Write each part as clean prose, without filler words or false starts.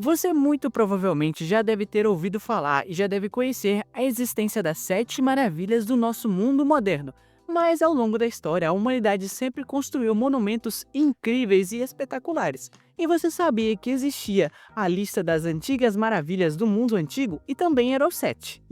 Você muito provavelmente já deve ter ouvido falar e já deve conhecer a existência das sete maravilhas do nosso mundo moderno. Mas ao longo da história, a humanidade sempre construiu monumentos incríveis e espetaculares. E você sabia que existia a lista das antigas maravilhas do mundo antigo e também eram sete?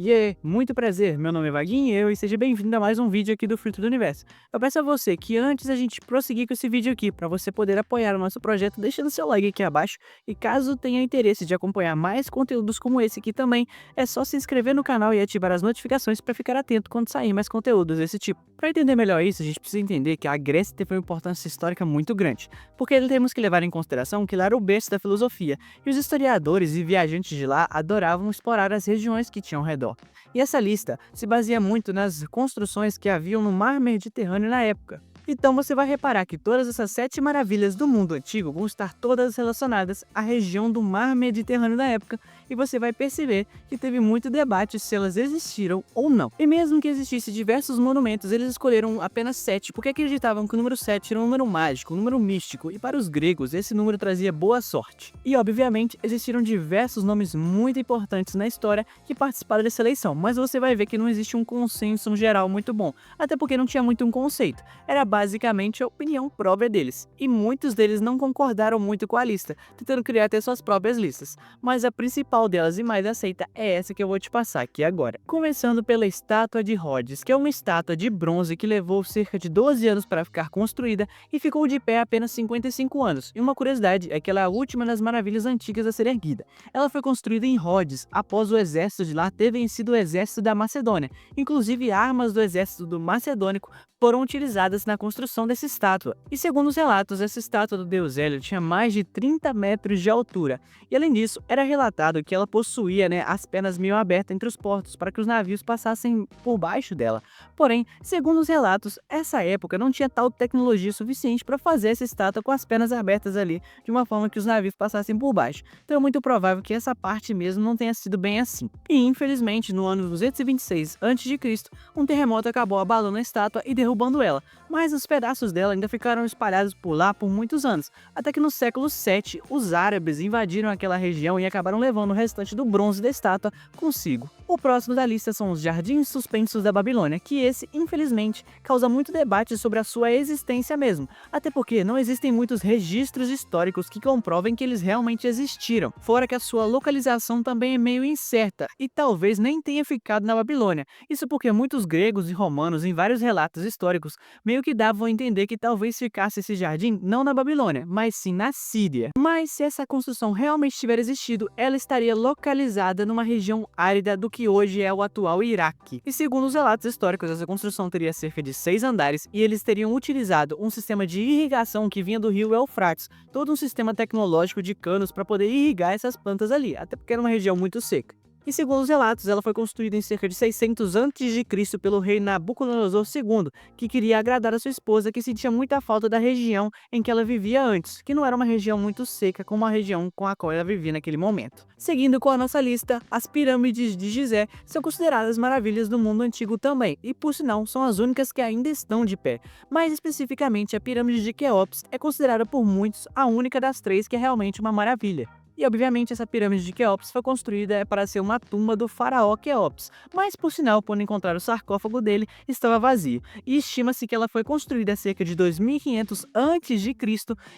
Muito prazer, meu nome é Vaguinho e seja bem-vindo a mais um vídeo aqui do Fruto do Universo. Eu peço a você que antes da gente prosseguir com esse vídeo aqui, para você poder apoiar o nosso projeto, deixando seu like aqui abaixo. E caso tenha interesse de acompanhar mais conteúdos como esse aqui também, é só se inscrever no canal e ativar as notificações para ficar atento quando sair mais conteúdos desse tipo. Para entender melhor isso, a gente precisa entender que a Grécia teve uma importância histórica muito grande, porque temos que levar em consideração que lá era o berço da filosofia, e os historiadores e viajantes de lá adoravam explorar as regiões que tinham ao redor. E essa lista se baseia muito nas construções que haviam no mar Mediterrâneo na época. Então você vai reparar que todas essas sete maravilhas do mundo antigo vão estar todas relacionadas à região do mar Mediterrâneo da época, e você vai perceber que teve muito debate se elas existiram ou não. E mesmo que existisse diversos monumentos, eles escolheram apenas sete, porque acreditavam que o número 7 era um número mágico, um número místico, e para os gregos esse número trazia boa sorte. E obviamente existiram diversos nomes muito importantes na história que participaram dessa eleição, mas você vai ver que não existe um consenso geral muito bom, até porque não tinha muito um conceito, era basicamente a opinião própria deles, e muitos deles não concordaram muito com a lista, tentando criar até suas próprias listas, mas a principal delas e mais aceita é essa que eu vou te passar aqui agora. Começando pela estátua de Rhodes, que é uma estátua de bronze que levou cerca de 12 anos para ficar construída e ficou de pé apenas 55 anos, e uma curiosidade é que ela é a última das maravilhas antigas a ser erguida. Ela foi construída em Rhodes, após o exército de lá ter vencido o exército da Macedônia, inclusive armas do exército do macedônico foram utilizadas na construção dessa estátua. E segundo os relatos, essa estátua do deus Hélio tinha mais de 30 metros de altura, e além disso, era relatado que ela possuía as pernas meio abertas entre os portos para que os navios passassem por baixo dela. Porém, segundo os relatos, essa época não tinha tal tecnologia suficiente para fazer essa estátua com as pernas abertas ali, de uma forma que os navios passassem por baixo. Então é muito provável que essa parte mesmo não tenha sido bem assim. E infelizmente, no ano 226 a.C., um terremoto acabou abalando a estátua e derrubando ela, mas os pedaços dela ainda ficaram espalhados por lá por muitos anos, até que no século 7 os árabes invadiram aquela região e acabaram levando o restante do bronze da estátua consigo. O próximo da lista são os Jardins Suspensos da Babilônia, que esse, infelizmente, causa muito debate sobre a sua existência mesmo, até porque não existem muitos registros históricos que comprovem que eles realmente existiram, fora que a sua localização também é meio incerta e talvez nem tenha ficado na Babilônia. Isso porque muitos gregos e romanos, em vários relatos históricos, meio que davam a entender que talvez ficasse esse jardim não na Babilônia, mas sim na Síria. Mas se essa construção realmente tiver existido, ela estaria localizada numa região árida do que hoje é o atual Iraque. E segundo os relatos históricos, essa construção teria cerca de 6 andares e eles teriam utilizado um sistema de irrigação que vinha do rio Eufrates, todo um sistema tecnológico de canos para poder irrigar essas plantas ali, até porque era uma região muito seca. E segundo os relatos, ela foi construída em cerca de 600 a.C. pelo rei Nabucodonosor II, que queria agradar a sua esposa, que sentia muita falta da região em que ela vivia antes, que não era uma região muito seca como a região com a qual ela vivia naquele momento. Seguindo com a nossa lista, as pirâmides de Gizé são consideradas maravilhas do mundo antigo também, e por sinal são as únicas que ainda estão de pé. Mais especificamente, a pirâmide de Quéops é considerada por muitos a única das três que é realmente uma maravilha. E obviamente essa pirâmide de Quéops foi construída para ser uma tumba do faraó Quéops, mas por sinal, quando encontraram o sarcófago dele, estava vazio, e estima-se que ela foi construída cerca de 2500 a.C.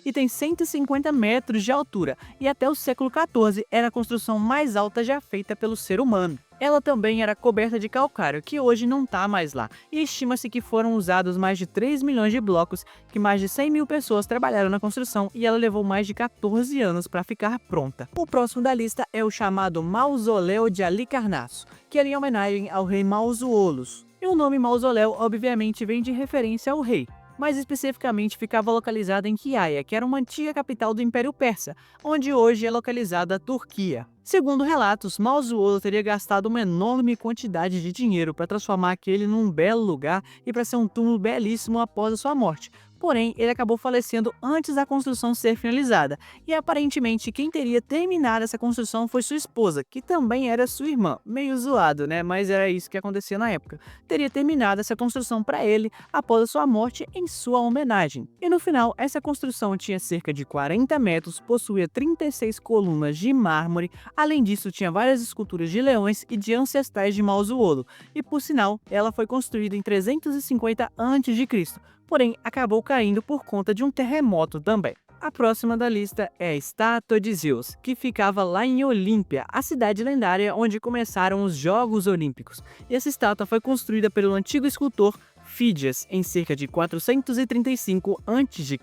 e tem 150 metros de altura, e até o século XIV era a construção mais alta já feita pelo ser humano. Ela também era coberta de calcário, que hoje não está mais lá, e estima-se que foram usados mais de 3 milhões de blocos, que mais de 100 mil pessoas trabalharam na construção, e ela levou mais de 14 anos para ficar pronta. O próximo da lista é o chamado Mausoléu de Halicarnasso, que era em homenagem ao rei Mausuolos. E o nome mausoléu obviamente vem de referência ao rei, mas especificamente ficava localizada em Kiaia, que era uma antiga capital do Império Persa, onde hoje é localizada a Turquia. Segundo relatos, Mausuolo teria gastado uma enorme quantidade de dinheiro para transformar aquele num belo lugar e para ser um túmulo belíssimo após a sua morte. Porém, ele acabou falecendo antes da construção ser finalizada, e aparentemente quem teria terminado essa construção foi sua esposa, que também era sua irmã. Meio zoado, né? Mas era isso que acontecia na época. Teria terminado essa construção para ele após a sua morte em sua homenagem. E no final, essa construção tinha cerca de 40 metros, possuía 36 colunas de mármore, além disso tinha várias esculturas de leões e de ancestrais de Mausoolo, e por sinal, ela foi construída em 350 a.C., porém acabou caindo por conta de um terremoto também. A próxima da lista é a estátua de Zeus, que ficava lá em Olímpia, a cidade lendária onde começaram os Jogos Olímpicos. E essa estátua foi construída pelo antigo escultor Fídias em cerca de 435 a.C.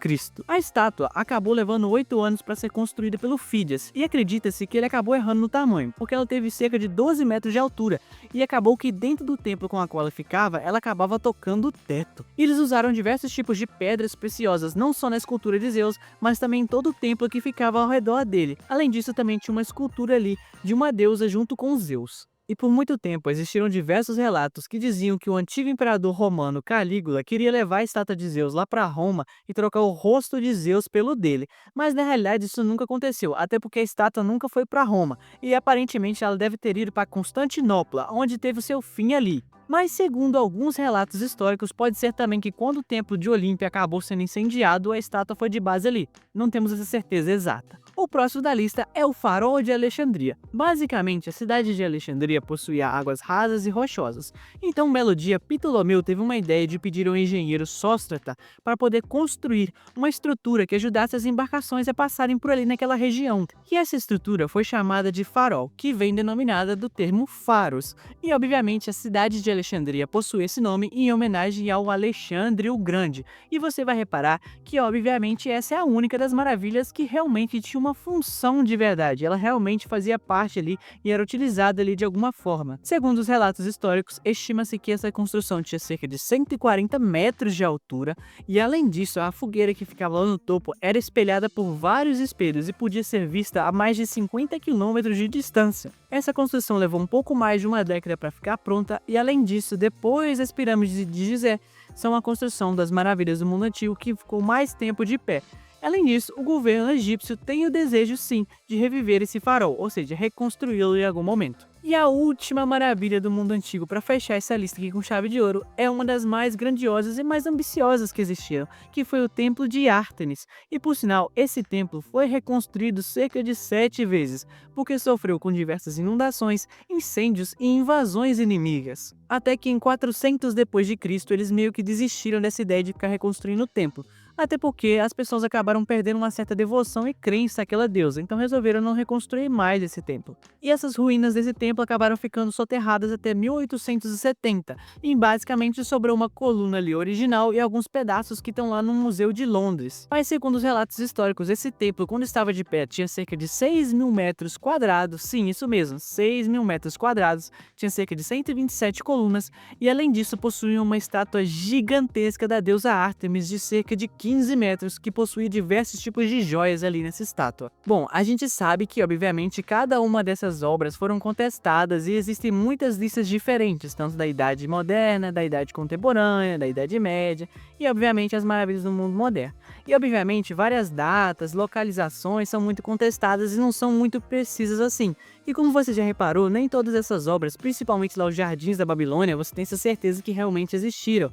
A estátua acabou levando 8 anos para ser construída pelo Fídias, e acredita-se que ele acabou errando no tamanho, porque ela teve cerca de 12 metros de altura, e acabou que dentro do templo com a qual ela ficava, ela acabava tocando o teto. E eles usaram diversos tipos de pedras preciosas, não só na escultura de Zeus, mas também em todo o templo que ficava ao redor dele. Além disso, também tinha uma escultura ali de uma deusa junto com Zeus. E por muito tempo existiram diversos relatos que diziam que o antigo imperador romano Calígula queria levar a estátua de Zeus lá para Roma e trocar o rosto de Zeus pelo dele, mas na realidade isso nunca aconteceu, até porque a estátua nunca foi para Roma, e aparentemente ela deve ter ido para Constantinopla, onde teve o seu fim ali. Mas segundo alguns relatos históricos, pode ser também que quando o templo de Olímpia acabou sendo incendiado, a estátua foi de base ali. Não temos essa certeza exata. O próximo da lista é o Farol de Alexandria. Basicamente, a cidade de Alexandria possuía águas rasas e rochosas. Então, um belo dia, Ptolomeu teve uma ideia de pedir ao engenheiro Sóstrata para poder construir uma estrutura que ajudasse as embarcações a passarem por ali naquela região. E essa estrutura foi chamada de farol, que vem denominada do termo faros. E, obviamente, a cidade de Alexandria possui esse nome em homenagem ao Alexandre o Grande. E você vai reparar que, obviamente, essa é a única das maravilhas que realmente tinha uma função de verdade. Ela realmente fazia parte ali e era utilizada ali de alguma forma. Segundo os relatos históricos, estima-se que essa construção tinha cerca de 140 metros de altura, e além disso, a fogueira que ficava lá no topo era espelhada por vários espelhos e podia ser vista a mais de 50 quilômetros de distância. Essa construção levou um pouco mais de uma década para ficar pronta, e além disso, depois das pirâmides de Gizé, são a construção das maravilhas do mundo antigo que ficou mais tempo de pé. Além disso, o governo egípcio tem o desejo sim de reviver esse farol, ou seja, reconstruí-lo em algum momento. E a última maravilha do mundo antigo para fechar essa lista aqui com chave de ouro é uma das mais grandiosas e mais ambiciosas que existiram, que foi o Templo de Ártemis. E por sinal, esse templo foi reconstruído cerca de 7 vezes, porque sofreu com diversas inundações, incêndios e invasões inimigas. Até que em 400 depois de Cristo eles meio que desistiram dessa ideia de ficar reconstruindo o templo. Até porque as pessoas acabaram perdendo uma certa devoção e crença àquela deusa, então resolveram não reconstruir mais esse templo. E essas ruínas desse templo acabaram ficando soterradas até 1870, e basicamente sobrou uma coluna ali original e alguns pedaços que estão lá no Museu de Londres. Mas segundo os relatos históricos, esse templo, quando estava de pé, tinha cerca de 6.000 metros quadrados, sim, isso mesmo, 6.000 metros quadrados, tinha cerca de 127 colunas, e além disso possuía uma estátua gigantesca da deusa Ártemis de cerca de 15 metros, que possuía diversos tipos de joias ali nessa estátua. Bom, a gente sabe que, obviamente, cada uma dessas obras foram contestadas e existem muitas listas diferentes, tanto da Idade Moderna, da Idade Contemporânea, da Idade Média e, obviamente, as maravilhas do mundo moderno. E, obviamente, várias datas, localizações são muito contestadas e não são muito precisas assim. E como você já reparou, nem todas essas obras, principalmente lá os Jardins da Babilônia, você tem essa certeza que realmente existiram.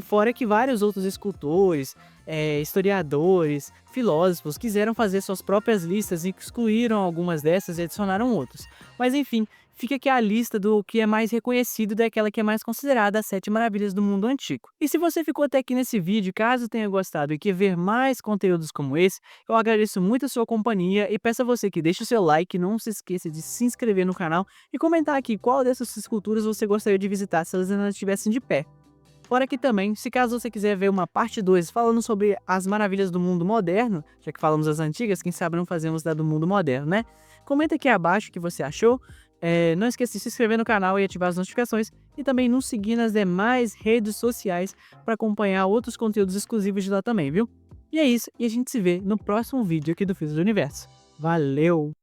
Fora que vários outros escultores, historiadores, filósofos quiseram fazer suas próprias listas e excluíram algumas dessas e adicionaram outras. Mas enfim, fica aqui a lista do que é mais reconhecido daquela que é mais considerada as 7 maravilhas do mundo antigo. E se você ficou até aqui nesse vídeo, caso tenha gostado e quer ver mais conteúdos como esse, eu agradeço muito a sua companhia e peço a você que deixe o seu like, não se esqueça de se inscrever no canal e comentar aqui qual dessas esculturas você gostaria de visitar se elas ainda estivessem de pé. Fora que também, se caso você quiser ver uma parte 2 falando sobre as maravilhas do mundo moderno, já que falamos das antigas, quem sabe não fazemos da do mundo moderno, né? Comenta aqui abaixo o que você achou. Não esqueça de se inscrever no canal e ativar as notificações. E também nos seguir nas demais redes sociais para acompanhar outros conteúdos exclusivos de lá também, viu? E é isso, e a gente se vê no próximo vídeo aqui do Física do Universo. Valeu!